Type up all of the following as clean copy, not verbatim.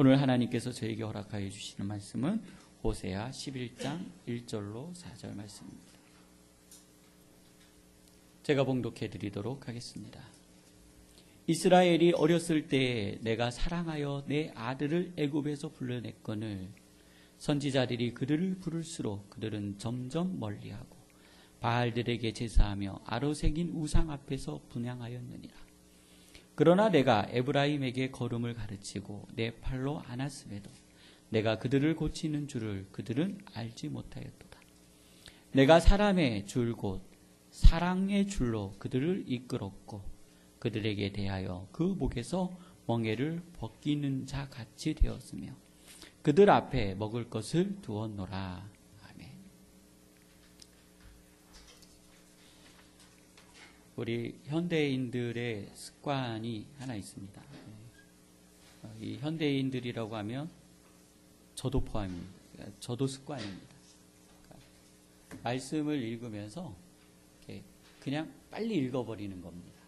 오늘 하나님께서 저에게 허락하여 주시는 말씀은 호세아 11장 1절로 4절 말씀입니다. 제가 봉독해 드리도록 하겠습니다. 이스라엘이 어렸을 때에 내가 사랑하여 내 아들을 애굽에서 불러냈거늘 선지자들이 그들을 부를수록 그들은 점점 멀리하고 바알들에게 제사하며 아로새긴 우상 앞에서 분향하였느니라. 그러나 내가 에브라임에게 걸음을 가르치고 내 팔로 안았음에도 내가 그들을 고치는 줄을 그들은 알지 못하였도다. 내가 사람의 줄 곧 사랑의 줄로 그들을 이끌었고 그들에게 대하여 그 목에서 멍에를 벗기는 자 같이 되었으며 그들 앞에 먹을 것을 두었노라. 아멘. 우리 현대인들의 습관이 하나 있습니다. 이 현대인들이라고 하면 저도 포함입니다. 저도 습관입니다. 말씀을 읽으면서 그냥 빨리 읽어버리는 겁니다.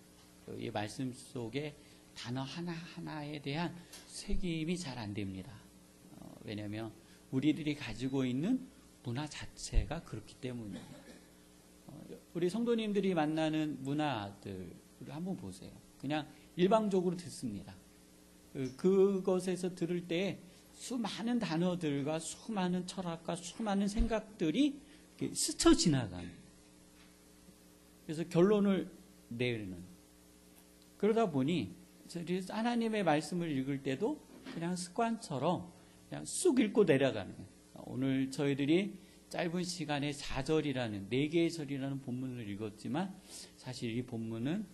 이 말씀 속에 단어 하나하나에 대한 새김이 잘 안 됩니다. 왜냐하면 우리들이 가지고 있는 문화 자체가 그렇기 때문입니다. 우리 성도님들이 만나는 문화들 한번 보세요. 그냥 일방적으로 듣습니다. 그것에서 들을 때 수많은 단어들과 수많은 철학과 수많은 생각들이 스쳐 지나가는, 그래서 결론을 내리는, 그러다 보니 하나님의 말씀을 읽을 때도 그냥 습관처럼 그냥 쑥 읽고 내려가는 거예요. 오늘 저희들이 짧은 시간에 4절이라는 4개의 절이라는 본문을 읽었지만 사실 이 본문은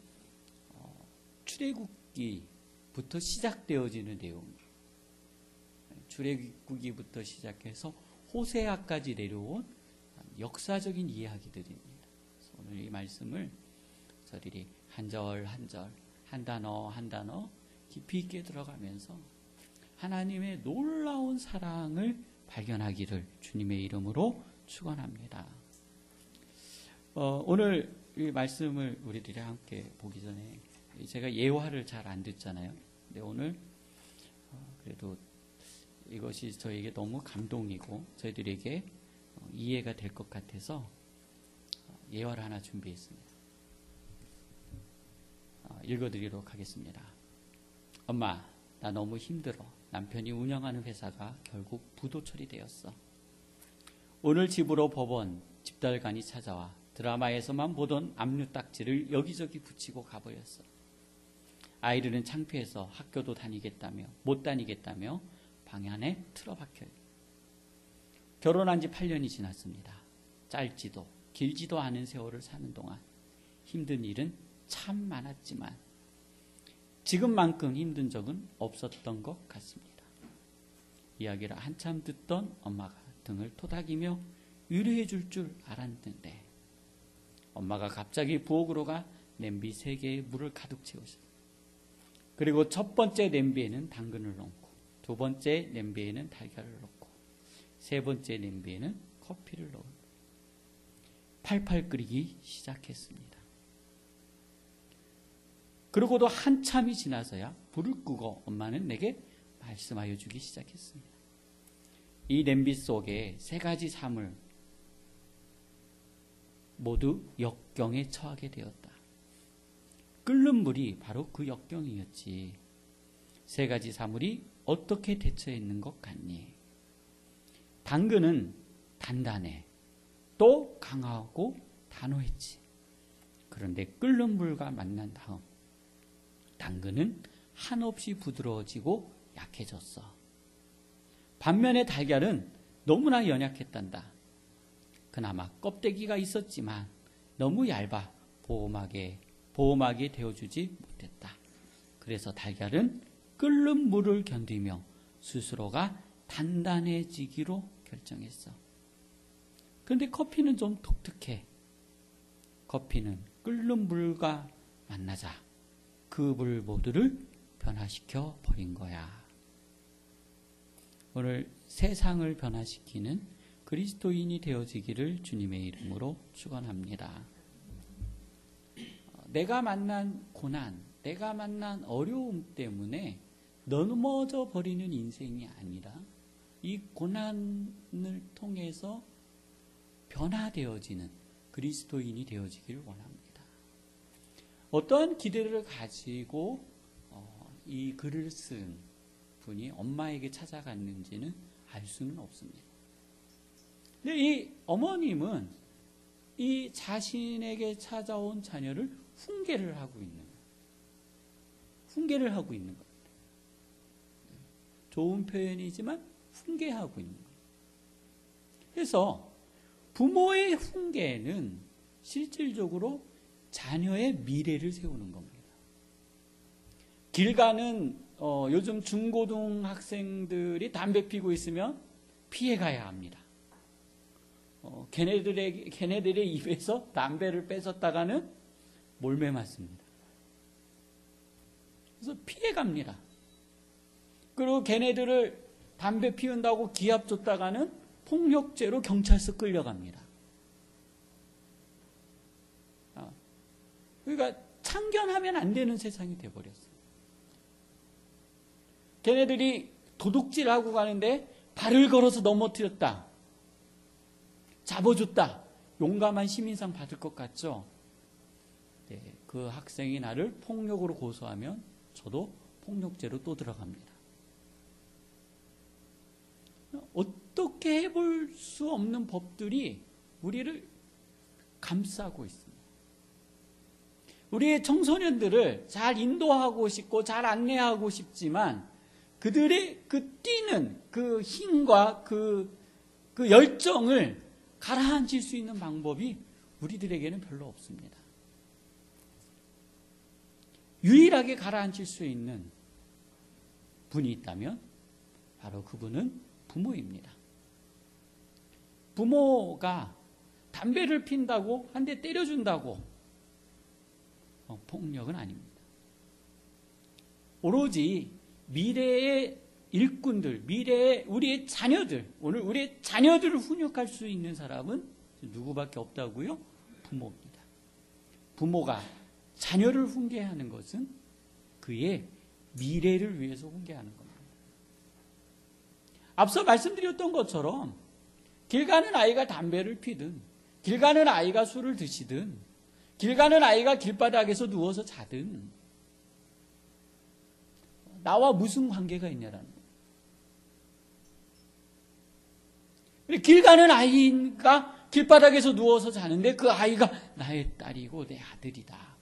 출애굽기부터 시작되어지는 내용입니다. 출애굽기부터 시작해서 호세아까지 내려온 역사적인 이야기들입니다. 그래서 오늘 이 말씀을 저희들이 한 절 한 절, 한 단어 한 단어 깊이 있게 들어가면서 하나님의 놀라운 사랑을 발견하기를 주님의 이름으로 축원합니다. 오늘 이 말씀을 우리들이 함께 보기 전에 제가 예화를 잘 안 듣잖아요. 근데 오늘 그래도 이것이 저에게 너무 감동이고 저희들에게 이해가 될 것 같아서 예화를 하나 준비했습니다. 읽어드리도록 하겠습니다. 엄마, 나 너무 힘들어. 남편이 운영하는 회사가 결국 부도 처리되었어. 오늘 집으로 법원 집달관이 찾아와 드라마에서만 보던 압류 딱지를 여기저기 붙이고 가버렸어. 아이들은 창피해서 학교도 다니겠다며 못 다니겠다며 방 안에 틀어박혀요. 결혼한 지 8년이 지났습니다. 짧지도 길지도 않은 세월을 사는 동안 힘든 일은 참 많았지만 지금만큼 힘든 적은 없었던 것 같습니다. 이야기를 한참 듣던 엄마가 등을 토닥이며 위로해 줄 줄 알았는데 엄마가 갑자기 부엌으로 가 냄비 3개에 물을 가득 채우셨어요. 그리고 첫 번째 냄비에는 당근을 넣고 두 번째 냄비에는 달걀을 넣고 세 번째 냄비에는 커피를 넣고 팔팔 끓이기 시작했습니다. 그러고도 한참이 지나서야 불을 끄고 엄마는 내게 말씀하여 주기 시작했습니다. 이 냄비 속에 3가지 사물 모두 역경에 처하게 되었다. 끓는 물이 바로 그 역경이었지. 3가지 사물이 어떻게 대처했는 것 같니? 당근은 단단해. 또 강하고 단호했지. 그런데 끓는 물과 만난 다음 당근은 한없이 부드러워지고 약해졌어. 반면에 달걀은 너무나 연약했단다. 그나마 껍데기가 있었지만 너무 얇아 보호막이 되어주지 못했다. 그래서 달걀은 끓는 물을 견디며 스스로가 단단해지기로 결정했어. 그런데 커피는 좀 독특해. 커피는 끓는 물과 만나자 그 물 모두를 변화시켜 버린 거야. 오늘 세상을 변화시키는 그리스도인이 되어지기를 주님의 이름으로 축원합니다. 내가 만난 고난, 내가 만난 어려움 때문에 넘어져 버리는 인생이 아니라 이 고난을 통해서 변화되어지는 그리스도인이 되어지기를 원합니다. 어떠한 기대를 가지고 이 글을 쓴 분이 엄마에게 찾아갔는지는 알 수는 없습니다. 근데 이 어머님은 이 자신에게 찾아온 자녀를 훈계를 하고 있는 겁니다. 좋은 표현이지만 훈계하고 있는 거예요. 그래서 부모의 훈계는 실질적으로 자녀의 미래를 세우는 겁니다. 길 가는 요즘 중고등학생들이 담배 피고 있으면 피해가야 합니다. 걔네들의 입에서 담배를 뺏었다가는 몰매 맞습니다. 그래서 피해갑니다. 그리고 걔네들을 담배 피운다고 기합 줬다가는 폭력죄로 경찰서 끌려갑니다. 그러니까 참견하면 안 되는 세상이 돼버렸어요. 걔네들이 도둑질하고 가는데 발을 걸어서 넘어뜨렸다. 잡아줬다. 용감한 시민상 받을 것 같죠? 네, 그 학생이 나를 폭력으로 고소하면 저도 폭력죄로 또 들어갑니다. 어떻게 해볼 수 없는 법들이 우리를 감싸고 있습니다. 우리의 청소년들을 잘 인도하고 싶고 잘 안내하고 싶지만 그들의 그 뛰는 그 힘과 그 열정을 가라앉힐 수 있는 방법이 우리들에게는 별로 없습니다. 유일하게 가라앉힐 수 있는 분이 있다면 바로 그분은 부모입니다. 부모가 담배를 핀다고 한 대 때려준다고 폭력은 아닙니다. 오로지 미래의 일꾼들, 미래의 우리의 자녀들, 오늘 우리의 자녀들을 훈육할 수 있는 사람은 누구밖에 없다고요? 부모입니다. 부모가 자녀를 훈계하는 것은 그의 미래를 위해서 훈계하는 겁니다. 앞서 말씀드렸던 것처럼 길 가는 아이가 담배를 피든 길 가는 아이가 술을 드시든 길 가는 아이가 길바닥에서 누워서 자든 나와 무슨 관계가 있냐라는 거예요. 길 가는 아이가 길바닥에서 누워서 자는데 그 아이가 나의 딸이고 내 아들이다.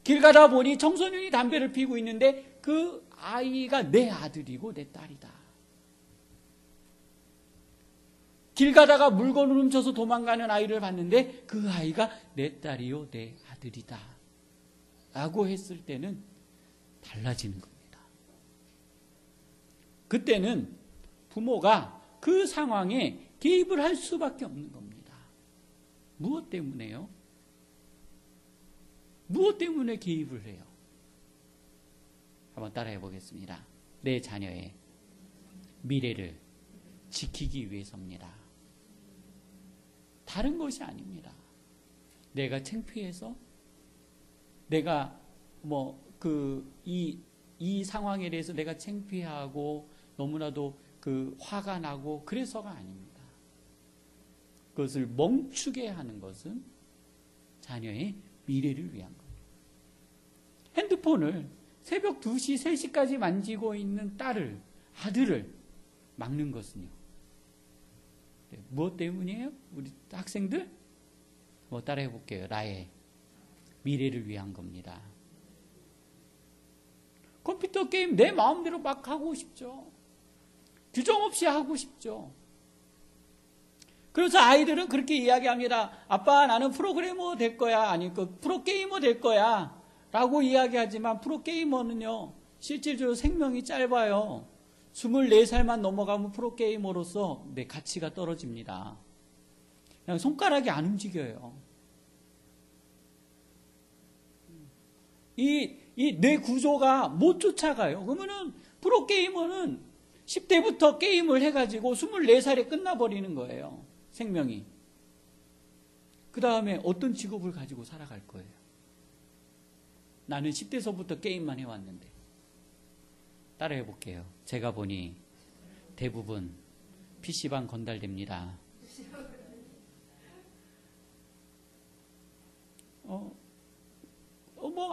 길 가다 보니 청소년이 담배를 피우고 있는데 그 아이가 내 아들이고 내 딸이다. 길 가다가 물건을 훔쳐서 도망가는 아이를 봤는데 그 아이가 내 딸이요 내 아들이다. 라고 했을 때는 달라지는 겁니다. 그때는 부모가 그 상황에 개입을 할 수밖에 없는 겁니다. 무엇 때문에요? 무엇 때문에 개입을 해요? 한번 따라해 보겠습니다. 내 자녀의 미래를 지키기 위해서입니다. 다른 것이 아닙니다. 내가 창피해서 내가 이 상황에 대해서 내가 창피하고 너무나도 화가 나고 그래서가 아닙니다. 그것을 멈추게 하는 것은 자녀의 미래를 위한 겁니다. 핸드폰을 새벽 2시, 3시까지 만지고 있는 아들을 막는 것은요. 무엇 때문이에요? 우리 학생들? 따라해 볼게요. 나의 미래를 위한 겁니다. 컴퓨터 게임 내 마음대로 막 하고 싶죠. 규정 없이 하고 싶죠. 그래서 아이들은 그렇게 이야기합니다. 아빠 나는 프로그래머 될 거야. 아니 프로게이머 될 거야. 라고 이야기하지만 프로게이머는요. 실질적으로 생명이 짧아요. 24살만 넘어가면 프로게이머로서 내 가치가 떨어집니다. 그냥 손가락이 안 움직여요. 이 뇌 구조가 못 쫓아가요. 그러면은 프로게이머는 10대부터 게임을 해가지고 24살에 끝나버리는 거예요. 생명이. 그 다음에 어떤 직업을 가지고 살아갈 거예요? 나는 10대서부터 게임만 해왔는데. 따라해 볼게요. 제가 보니 대부분 PC방 건달됩니다.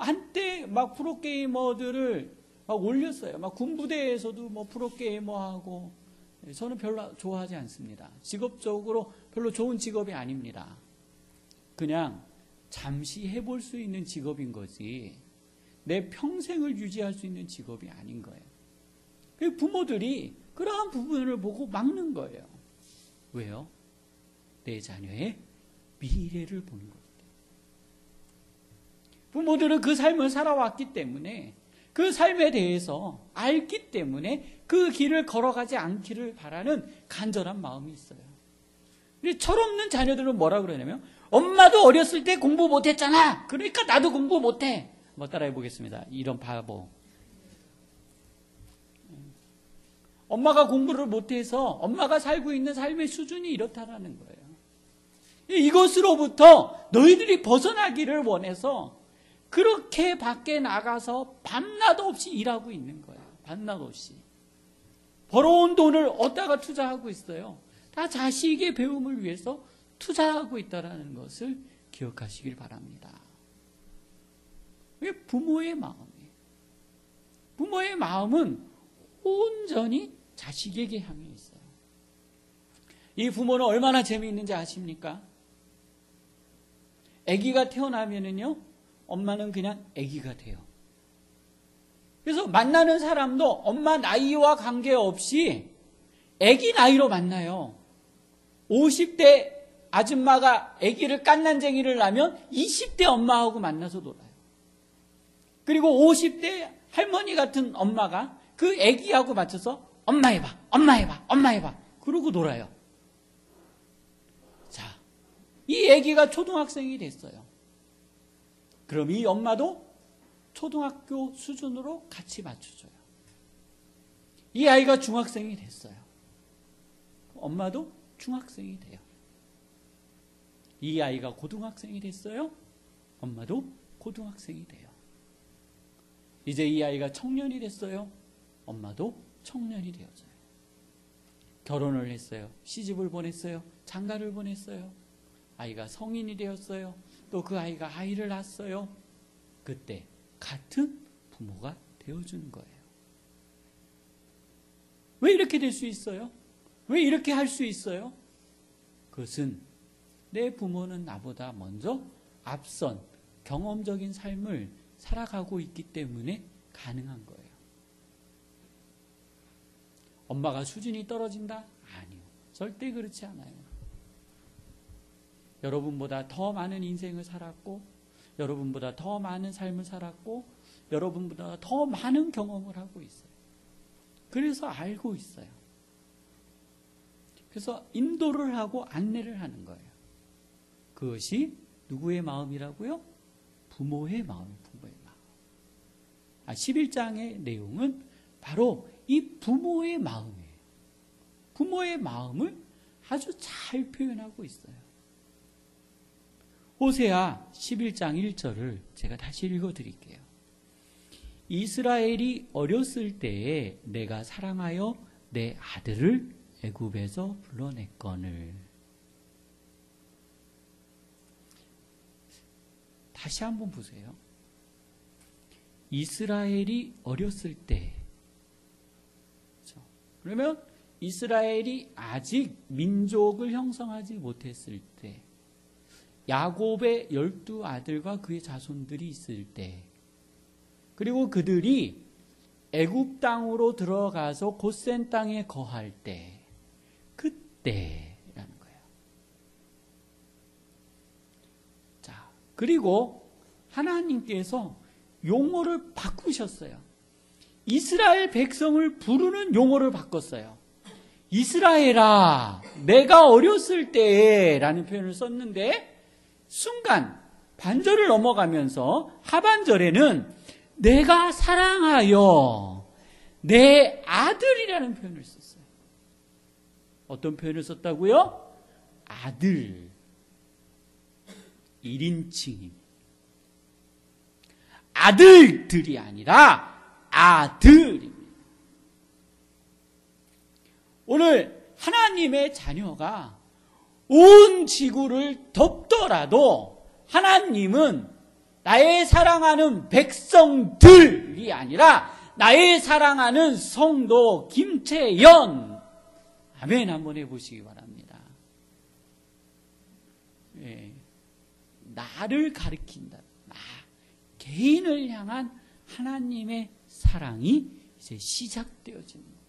한때 막 프로게이머들을 막 올렸어요. 막 군부대에서도 뭐 프로게이머하고. 저는 별로 좋아하지 않습니다. 직업적으로 별로 좋은 직업이 아닙니다. 그냥 잠시 해볼 수 있는 직업인 거지 내 평생을 유지할 수 있는 직업이 아닌 거예요. 부모들이 그러한 부분을 보고 막는 거예요. 왜요? 내 자녀의 미래를 보는 거예요. 부모들은 그 삶을 살아왔기 때문에 그 삶에 대해서 알기 때문에 그 길을 걸어가지 않기를 바라는 간절한 마음이 있어요. 근데 철없는 자녀들은 뭐라 그러냐면 엄마도 어렸을 때 공부 못했잖아. 그러니까 나도 공부 못해. 한번 따라해 보겠습니다. 이런 바보. 엄마가 공부를 못해서 엄마가 살고 있는 삶의 수준이 이렇다라는 거예요. 이것으로부터 너희들이 벗어나기를 원해서 그렇게 밖에 나가서 밤낮 없이 일하고 있는 거예요. 밤낮 없이. 벌어온 돈을 어디다가 투자하고 있어요. 다 자식의 배움을 위해서 투자하고 있다는 것을 기억하시길 바랍니다. 이게 부모의 마음이에요. 부모의 마음은 온전히 자식에게 향해 있어요. 이 부모는 얼마나 재미있는지 아십니까? 아기가 태어나면은요, 엄마는 그냥 아기가 돼요. 그래서 만나는 사람도 엄마 나이와 관계없이 아기 나이로 만나요. 50대 아줌마가 아기를 깐난쟁이를 낳으면 20대 엄마하고 만나서 놀아요. 그리고 50대 할머니 같은 엄마가 그 아기하고 맞춰서 엄마 해봐, 엄마 해봐, 엄마 해봐. 그러고 놀아요. 자, 이 아기가 초등학생이 됐어요. 그럼 이 엄마도 초등학교 수준으로 같이 맞춰줘요. 이 아이가 중학생이 됐어요. 엄마도 중학생이 돼요. 이 아이가 고등학생이 됐어요. 엄마도 고등학생이 돼요. 이제 이 아이가 청년이 됐어요. 엄마도 청년이 되어져요. 결혼을 했어요. 시집을 보냈어요. 장가를 보냈어요. 아이가 성인이 되었어요. 또 그 아이가 아이를 낳았어요. 그때 같은 부모가 되어주는 거예요. 왜 이렇게 될 수 있어요? 왜 이렇게 할 수 있어요? 그것은 내 부모는 나보다 먼저 앞선 경험적인 삶을 살아가고 있기 때문에 가능한 거예요. 엄마가 수준이 떨어진다? 아니요. 절대 그렇지 않아요. 여러분보다 더 많은 인생을 살았고, 여러분보다 더 많은 삶을 살았고, 여러분보다 더 많은 경험을 하고 있어요. 그래서 알고 있어요. 그래서 인도를 하고 안내를 하는 거예요. 그것이 누구의 마음이라고요? 부모의 마음, 부모의 마음. 11장의 내용은 바로 이 부모의 마음이에요. 부모의 마음을 아주 잘 표현하고 있어요. 호세아 11장 1절을 제가 다시 읽어드릴게요. 이스라엘이 어렸을 때에 내가 사랑하여 내 아들을 애굽에서 불러냈거늘. 다시 한번 보세요. 이스라엘이 어렸을 때, 그렇죠? 그러면 이스라엘이 아직 민족을 형성하지 못했을 때, 야곱의 12아들과 그의 자손들이 있을 때, 그리고 그들이 애굽 땅으로 들어가서 고센 땅에 거할 때, 그때라는 거예요. 자, 그리고 하나님께서 용어를 바꾸셨어요. 이스라엘 백성을 부르는 용어를 바꿨어요. 이스라엘아, 내가 어렸을 때라는 표현을 썼는데, 순간 반절을 넘어가면서 하반절에는 내가 사랑하여 내 아들이라는 표현을 썼어요. 어떤 표현을 썼다고요? 아들. 1인칭입니다. 아들들이 아니라 아들입니다. 오늘 하나님의 자녀가 온 지구를 덮더라도 하나님은 나의 사랑하는 백성들이 아니라 나의 사랑하는 성도 김채연, 아멘 한번 해보시기 바랍니다. 예, 나를 가리킨다. 나 개인을 향한 하나님의 사랑이 이제 시작되어집니다.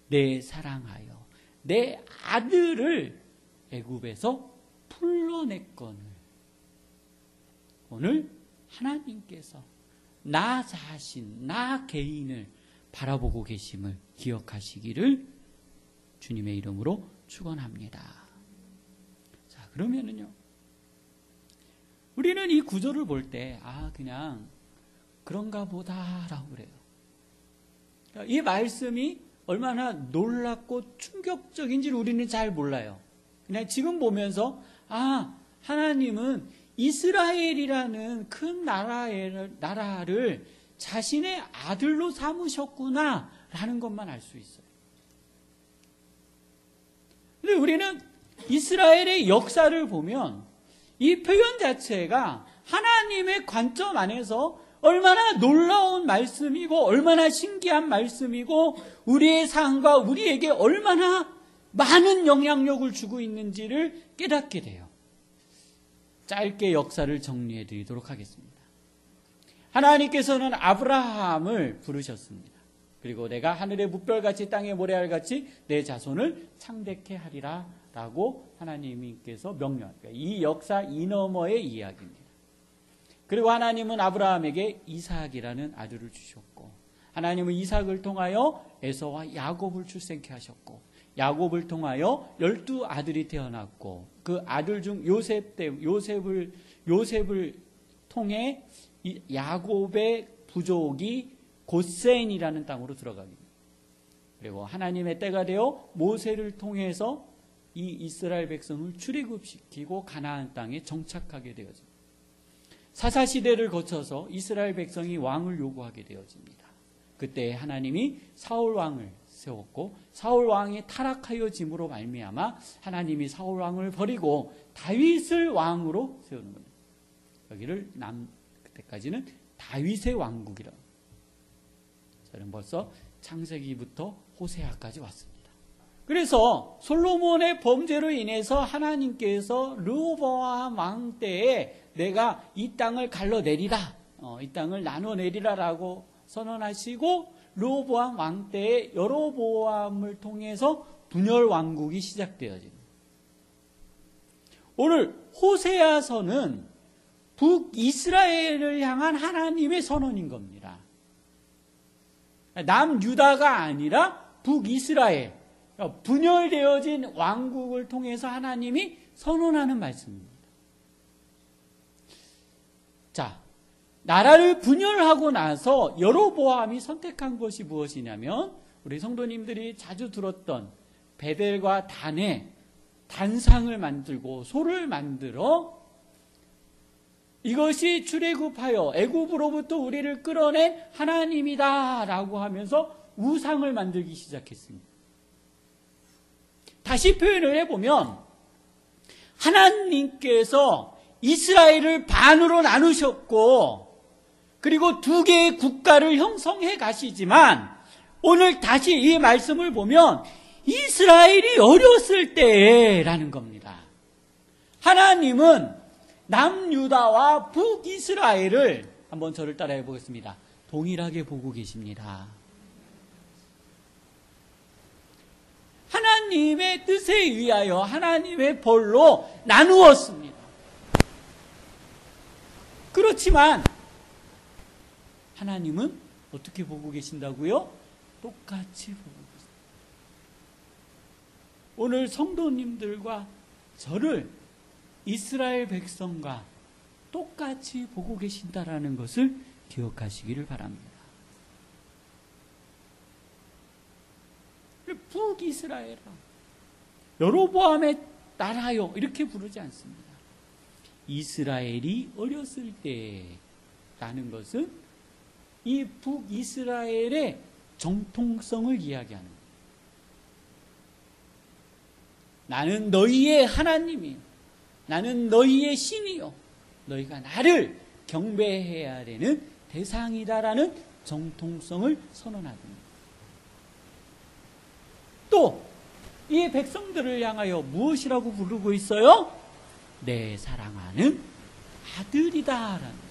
내 사랑하여 내 아들을 애굽에서 풀러냈거늘. 오늘 하나님께서 나 자신, 나 개인을 바라보고 계심을 기억하시기를 주님의 이름으로 축원합니다. 자, 그러면은요, 우리는 이 구절을 볼 때 그냥 그런가 보다라고 그래요. 이 말씀이 얼마나 놀랍고 충격적인지를 우리는 잘 몰라요. 그냥 지금 보면서 하나님은 이스라엘이라는 큰 나라를 자신의 아들로 삼으셨구나 라는 것만 알 수 있어요. 근데 우리는 이스라엘의 역사를 보면 이 표현 자체가 하나님의 관점 안에서 얼마나 놀라운 말씀이고 얼마나 신기한 말씀이고 우리의 삶과 우리에게 얼마나 많은 영향력을 주고 있는지를 깨닫게 돼요. 짧게 역사를 정리해 드리도록 하겠습니다. 하나님께서는 아브라함을 부르셨습니다. 그리고 내가 하늘의 뭇별같이 땅의 모래알같이 내 자손을 창대케 하리라 라고 하나님께서 명령합니다. 이 역사 이 너머의 이야기입니다. 그리고 하나님은 아브라함에게 이삭이라는 아들을 주셨고, 하나님은 이삭을 통하여 에서와 야곱을 출생케 하셨고, 야곱을 통하여 12아들이 태어났고, 그 아들 중 요셉을 통해 야곱의 부족이 고센이라는 땅으로 들어가게 됩니다. 그리고 하나님의 때가 되어 모세를 통해서 이 이스라엘 백성을 출애굽시키고 가나안 땅에 정착하게 되어집니다. 사사시대를 거쳐서 이스라엘 백성이 왕을 요구하게 되어집니다. 그때 하나님이 사울 왕을 세웠고 사울 왕이 타락하여짐으로 말미암아 하나님이 사울 왕을 버리고 다윗을 왕으로 세우는 겁니다. 여기를 그때까지는 다윗의 왕국이라고. 저는 벌써 창세기부터 호세아까지 왔습니다. 그래서 솔로몬의 범죄로 인해서 하나님께서 르호보암 왕 때에 내가 이 땅을 갈라내리라, 이 땅을 나눠내리라라고 선언하시고 르호보암 왕 때에 여로보암을 통해서 분열 왕국이 시작되어집니다. 오늘 호세아서는 북이스라엘을 향한 하나님의 선언인 겁니다. 남유다가 아니라 북이스라엘, 분열되어진 왕국을 통해서 하나님이 선언하는 말씀입니다. 자, 나라를 분열하고 나서 여로보암이 선택한 것이 무엇이냐면 우리 성도님들이 자주 들었던 베델과 단에 단상을 만들고 소를 만들어 이것이 출애굽하여 애굽으로부터 우리를 끌어낸 하나님이다라고 하면서 우상을 만들기 시작했습니다. 다시 표현을 해보면 하나님께서 이스라엘을 반으로 나누셨고 그리고 두 개의 국가를 형성해 가시지만 오늘 다시 이 말씀을 보면 이스라엘이 어렸을 때라는 겁니다. 하나님은 남유다와 북이스라엘을 한번 저를 따라해 보겠습니다. 동일하게 보고 계십니다. 하나님의 뜻에 의하여 하나님의 벌로 나누었습니다. 그렇지만 하나님은 어떻게 보고 계신다고요? 똑같이 보고 계십니다. 오늘 성도님들과 저를 이스라엘 백성과 똑같이 보고 계신다라는 것을 기억하시기를 바랍니다. 북이스라엘아, 여로보암의 나라요 이렇게 부르지 않습니다. 이스라엘이 어렸을 때라는 것은 이 북이스라엘의 정통성을 이야기하는 거예요. 나는 너희의 하나님이요, 나는 너희의 신이요, 너희가 나를 경배해야 되는 대상이다라는 정통성을 선언하는 거예요. 또 이 백성들을 향하여 무엇이라고 부르고 있어요? 내 사랑하는 아들이다라는 거예요.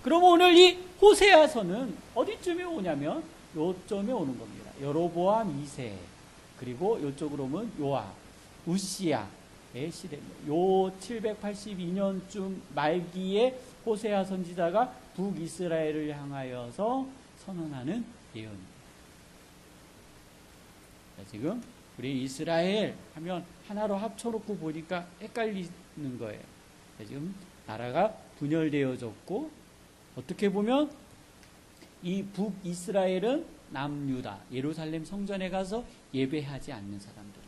그럼 오늘 이 호세아서는 어디쯤에 오냐면 요점에 오는 겁니다. 여로보암 2세, 그리고 요쪽으로 오면 요압, 우시야의 시대입니다. 요 782년쯤 말기에 호세아 선지자가 북이스라엘을 향하여서 선언하는 예언입니다. 지금 우리 이스라엘 하면 하나로 합쳐놓고 보니까 헷갈리는 거예요. 지금 나라가 분열되어졌고, 어떻게 보면 이 북이스라엘은 남유다, 예루살렘 성전에 가서 예배하지 않는 사람들입니다.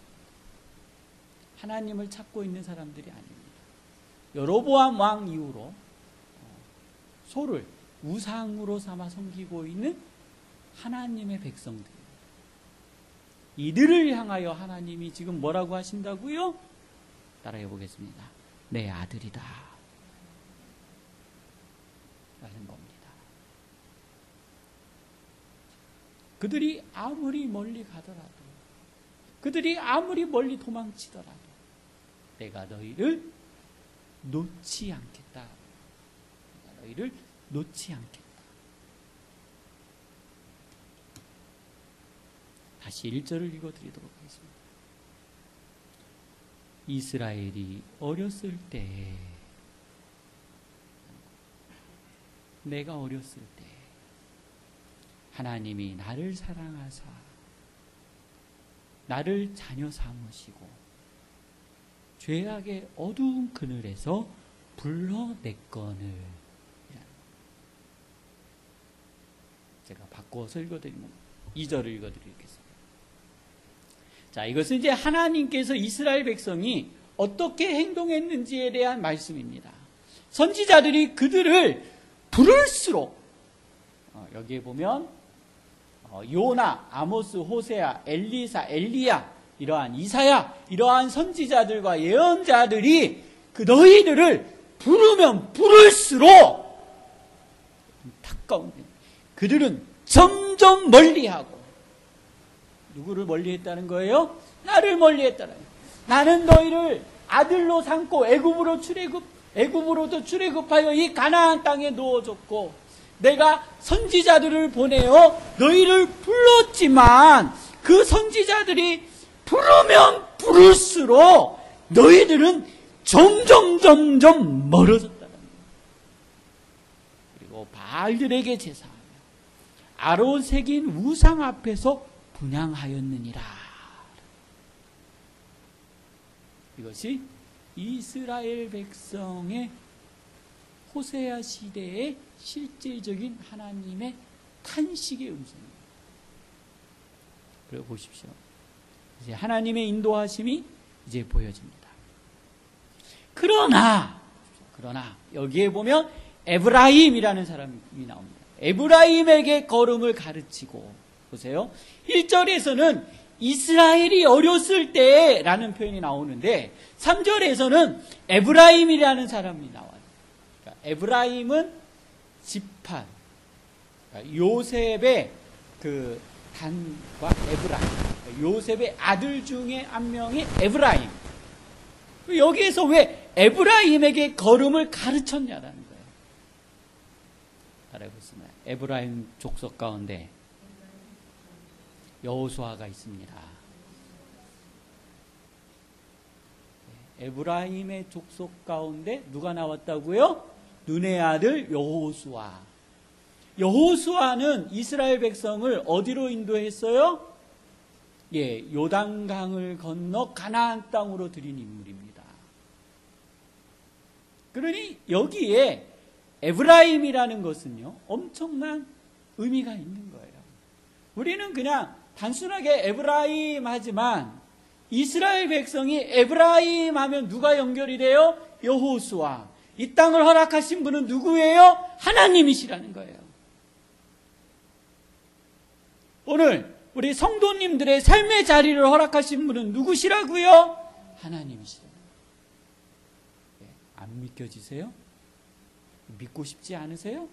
하나님을 찾고 있는 사람들이 아닙니다. 여로보암 왕 이후로 소를 우상으로 삼아 섬기고 있는 하나님의 백성들, 이들을 향하여 하나님이 지금 뭐라고 하신다고요? 따라해 보겠습니다. 내 아들이다 라는 겁니다. 그들이 아무리 멀리 가더라도, 그들이 아무리 멀리 도망치더라도 내가 너희를 놓지 않겠다. 내가 너희를 놓지 않겠다. 다시 1절을 읽어드리도록 하겠습니다. 이스라엘이 어렸을 때, 내가 어렸을 때 하나님이 나를 사랑하사 나를 자녀 삼으시고 죄악의 어두운 그늘에서 불러냈거늘. 제가 바꿔서 읽어드리면 2절을 읽어드리겠습니다. 자, 이것은 이제 하나님께서 이스라엘 백성이 어떻게 행동했는지에 대한 말씀입니다. 선지자들이 그들을 부를수록, 여기에 보면 요나, 아모스, 호세아, 엘리사, 엘리야, 이러한 이사야, 이러한 선지자들과 예언자들이 그 너희들을 부르면 부를수록 안타까운 그들은 점점 멀리하고, 누구를 멀리했다는 거예요? 나를 멀리했다는 거예요. 나는 너희를 아들로 삼고 애굽으로부터 출애굽하여 이 가나안 땅에 놓아줬고, 내가 선지자들을 보내어 너희를 불렀지만 그 선지자들이 부르면 부를수록 너희들은 점점 멀어졌다는 거예요. 그리고 바알들에게 제사하며 아론 새긴 우상 앞에서 분향하였느니라. 이것이 이스라엘 백성의 호세아 시대의 실질적인 하나님의 탄식의 음성입니다. 그리고 보십시오. 이제 하나님의 인도하심이 이제 보여집니다. 그러나 여기에 보면 에브라임이라는 사람이 나옵니다. 에브라임에게 걸음을 가르치고, 보세요. 1절에서는 이스라엘이 어렸을 때라는 표현이 나오는데 3절에서는 에브라임이라는 사람이 나와요. 그러니까 에브라임은 지파, 그러니까 요셉의 그 단과 에브라임, 그러니까 요셉의 아들 중에 한 명이 에브라임. 여기에서 왜 에브라임에게 걸음을 가르쳤냐라는 거예요. 따라해보겠습니다. 에브라임 족속 가운데 여호수아가 있습니다. 에브라임의 족속 가운데 누가 나왔다고요? 눈의 아들 여호수아. 여호수아는 이스라엘 백성을 어디로 인도했어요? 요단강을 건너 가나안 땅으로 들인 인물입니다. 그러니 여기에 에브라임이라는 것은요, 엄청난 의미가 있는 거예요. 우리는 그냥 단순하게 에브라임 하지만 이스라엘 백성이 에브라임 하면 누가 연결이 돼요? 여호수아. 이 땅을 허락하신 분은 누구예요? 하나님이시라는 거예요. 오늘 우리 성도님들의 삶의 자리를 허락하신 분은 누구시라고요? 하나님이시라고요. 안 믿겨지세요? 믿고 싶지 않으세요?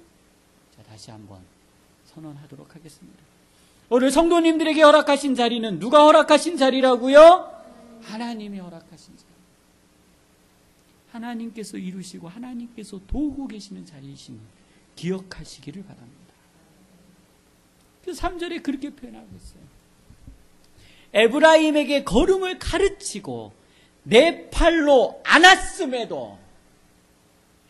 자, 다시 한번 선언하도록 하겠습니다. 오늘 성도님들에게 허락하신 자리는 누가 허락하신 자리라고요? 하나님이 허락하신 자리. 하나님께서 이루시고 하나님께서 도우고 계시는 자리이심을 기억하시기를 바랍니다. 그 3절에 그렇게 표현하고 있어요. 에브라임에게 걸음을 가르치고 내 팔로 안았음에도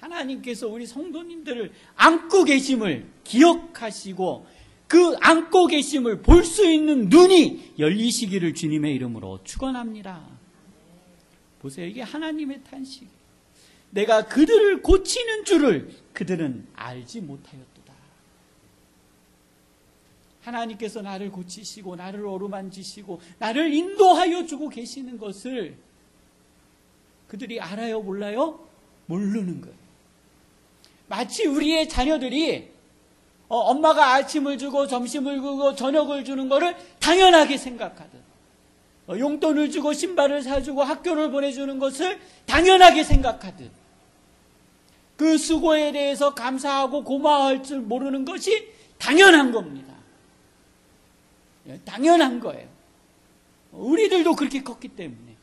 하나님께서 우리 성도님들을 안고 계심을 기억하시고 그 안고 계심을 볼 수 있는 눈이 열리시기를 주님의 이름으로 축원합니다. 보세요. 이게 하나님의 탄식. 내가 그들을 고치는 줄을 그들은 알지 못하였도다. 하나님께서 나를 고치시고 나를 어루만지시고 나를 인도하여 주고 계시는 것을 그들이 알아요? 몰라요? 모르는 거예요. 마치 우리의 자녀들이 엄마가 아침을 주고 점심을 주고 저녁을 주는 것을 당연하게 생각하듯 용돈을 주고 신발을 사주고 학교를 보내주는 것을 당연하게 생각하듯 그 수고에 대해서 감사하고 고마워할 줄 모르는 것이 당연한 겁니다. 당연한 거예요. 우리들도 그렇게 컸기 때문에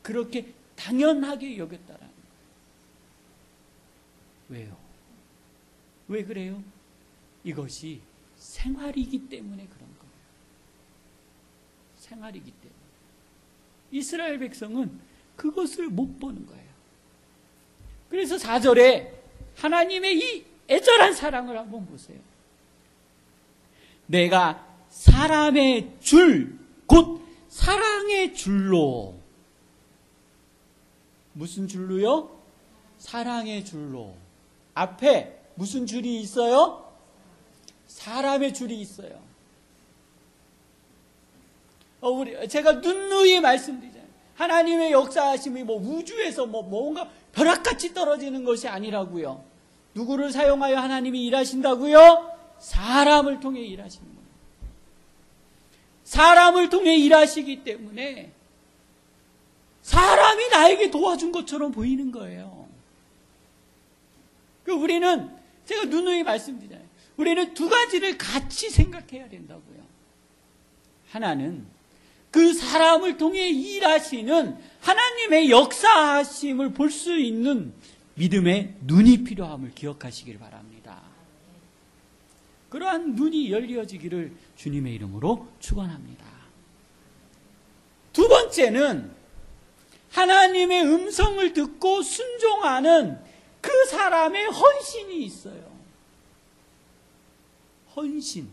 그렇게 당연하게 여겼다라는 거예요. 왜요? 왜 그래요? 이것이 생활이기 때문에 그런 거예요. 생활이기 때문에. 이스라엘 백성은 그것을 못 보는 거예요. 그래서 4절에 하나님의 이 애절한 사랑을 한번 보세요. 내가 사람의 줄, 곧 사랑의 줄로. 무슨 줄로요? 사랑의 줄로. 앞에 무슨 줄이 있어요? 사람의 줄이 있어요. 제가 누누이 말씀드리잖아요. 하나님의 역사하심이 우주에서 뭔가 벼락같이 떨어지는 것이 아니라고요. 누구를 사용하여 하나님이 일하신다고요? 사람을 통해 일하시는 거예요. 사람을 통해 일하시기 때문에 사람이 나에게 도와준 것처럼 보이는 거예요. 우리는 제가 누누이 말씀드리잖아요. 우리는 두 가지를 같이 생각해야 된다고요. 하나는 그 사람을 통해 일하시는 하나님의 역사하심을 볼 수 있는 믿음의 눈이 필요함을 기억하시길 바랍니다. 그러한 눈이 열려지기를 주님의 이름으로 축원합니다. 두 번째는 하나님의 음성을 듣고 순종하는 그 사람의 헌신이 있어요. 헌신.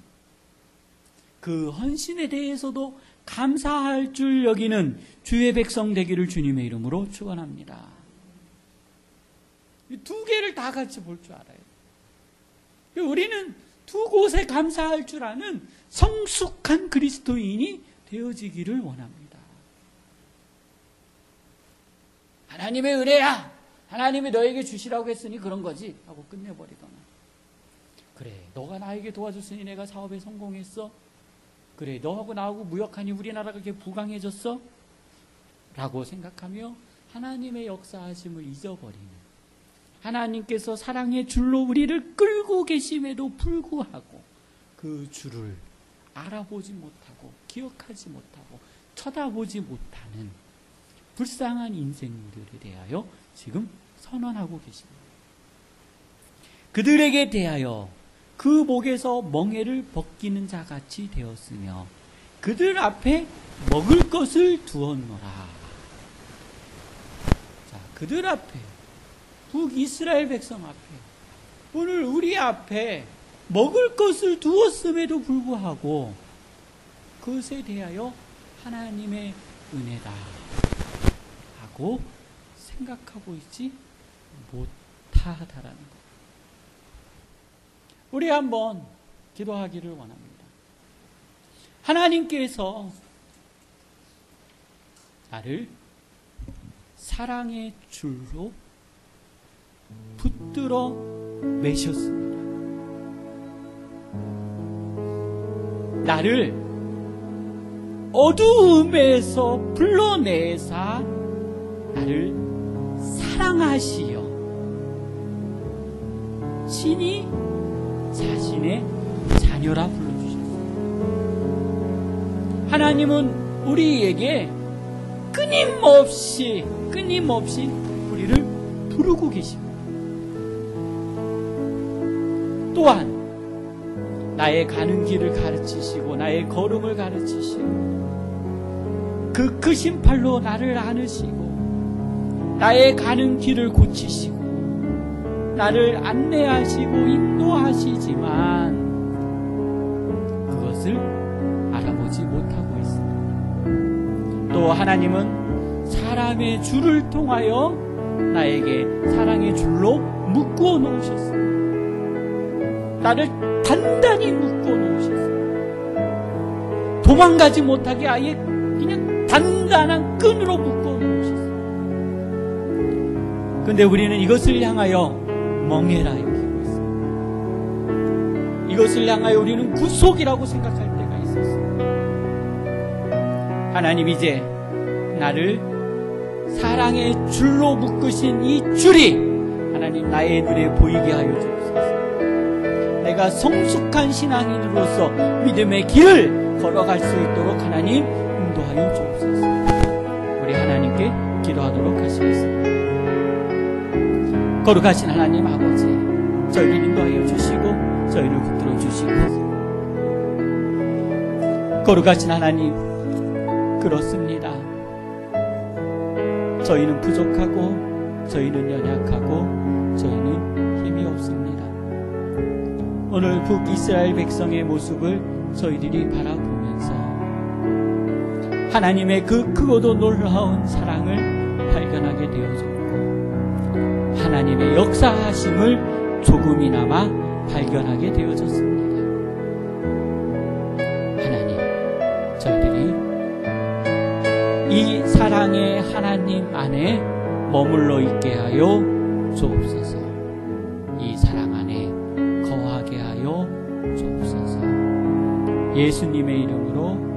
그 헌신에 대해서도 감사할 줄 여기는 주의 백성 되기를 주님의 이름으로 축원합니다. 이 두 개를 다 같이 볼 줄 알아요. 우리는 두 곳에 감사할 줄 아는 성숙한 그리스도인이 되어지기를 원합니다. 하나님의 은혜야. 하나님이 너에게 주시라고 했으니 그런 거지 하고 끝내버리거나, 그래 너가 나에게 도와줬으니 내가 사업에 성공했어, 그래 너하고 나하고 무역하니 우리나라가 그렇게 부강해졌어 라고 생각하며 하나님의 역사하심을 잊어버리는, 하나님께서 사랑의 줄로 우리를 끌고 계심에도 불구하고 그 줄을 알아보지 못하고 기억하지 못하고 쳐다보지 못하는 불쌍한 인생들에 대하여 지금 선언하고 계십니다. 그들에게 대하여 그 목에서 멍에를 벗기는 자같이 되었으며 그들 앞에 먹을 것을 두었노라. 자, 그들 앞에, 북이스라엘 백성 앞에, 오늘 우리 앞에 먹을 것을 두었음에도 불구하고 그것에 대하여 하나님의 은혜다 하고 생각하고 있지 못하다라는 것. 우리 한번 기도하기를 원합니다. 하나님께서 나를 사랑의 줄로 붙들어 매셨습니다. 나를 어두움에서 불러내사 나를 사랑하시어 친히 자신의 자녀라 불러주셨습니다. 하나님은 우리에게 끊임없이 우리를 부르고 계십니다. 또한 나의 가는 길을 가르치시고 나의 걸음을 가르치시고 그 크신 팔로 나를 안으시고 나의 가는 길을 고치시고 나를 안내하시고 인도하시지만 그것을 알아보지 못하고 있습니다. 또 하나님은 사람의 줄을 통하여 나에게 사랑의 줄로 묶어 놓으셨습니다. 나를 단단히 묶어 놓으셨습니다. 도망가지 못하게 아예 그냥 단단한 끈으로 묶어 놓으셨습니다. 그런데 우리는 이것을 향하여 멍해라 여기고 있습니다. 이것을 향하여 우리는 구속이라고 생각할 때가 있었습니다. 하나님 이제 나를 사랑의 줄로 묶으신 이 줄이 하나님 나의 눈에 보이게 하여 주옵소서. 내가 성숙한 신앙인으로서 믿음의 길을 걸어갈 수 있도록 하나님 인도하여 주옵소서. 우리 하나님께 기도하도록 하시겠습니다. 거룩하신 하나님 아버지, 저희를 인도하여 주시고 저희를 붙들어 주시고, 거룩하신 하나님, 그렇습니다. 저희는 부족하고 저희는 연약하고 저희는 힘이 없습니다. 오늘 북이스라엘 백성의 모습을 저희들이 바라보면서 하나님의 그 크고도 놀라운 사랑을 발견하게 되어졌고 하나님의 역사하심을 조금이나마 발견하게 되어졌습니다. 하나님, 저희들이 이 사랑의 하나님 안에 머물러 있게 하여 주옵소서. 이 사랑 안에 거하게 하여 주옵소서. 예수님의 이름으로